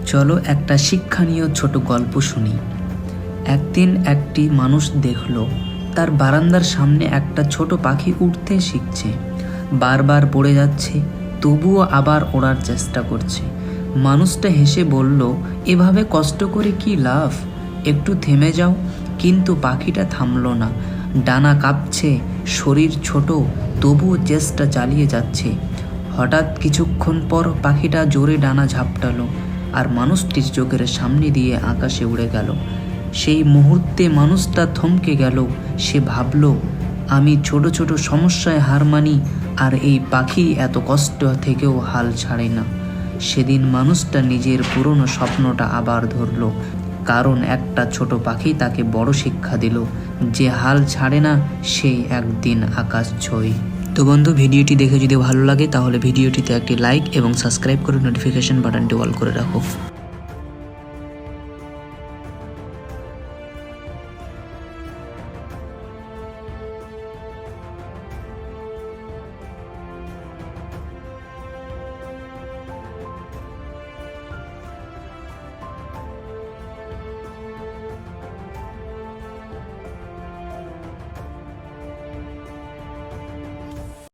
চলো একটা শিক্ষণীয় ছোট গল্প শুনি। একদিন একটি মানুষ দেখল তার বারান্দার সামনে একটা ছোট পাখি উঠতে শিখছে। বারবার পড়ে যাচ্ছে, তবুও আবার ওড়ার চেষ্টা করছে। মানুষটা হেসে বলল, এভাবে কষ্ট করে কি লাভ, একটু থেমে যাও। কিন্তু পাখিটা থামলো না। ডানা কাঁপছে, শরীর ছোট, তবুও চেষ্টা চালিয়ে যাচ্ছে। হঠাৎ কিছুক্ষণ পর পাখিটা জোরে ডানা ঝাপটালো আর মানুষটির চোখের সামনে দিয়ে আকাশে উড়ে গেল। সেই মুহূর্তে মানুষটা থমকে গেল। সে ভাবল, আমি ছোট ছোট সমস্যায় হার মানি, আর এই পাখি এত কষ্ট থেকেও হাল ছাড়ে না। সেদিন মানুষটা নিজের পুরনো স্বপ্নটা আবার ধরল, কারণ একটা ছোট পাখি তাকে বড় শিক্ষা দিল, যে হাল ছাড়ে না সেই একদিন আকাশ ছোঁয়। তো বন্ধু, ভিডিওটি দেখে যদি ভালো লাগে তাহলে ভিডিওটিতে একটি লাইক এবং সাবস্ক্রাইব করে নোটিফিকেশন বাটনটি অল করে রাখো।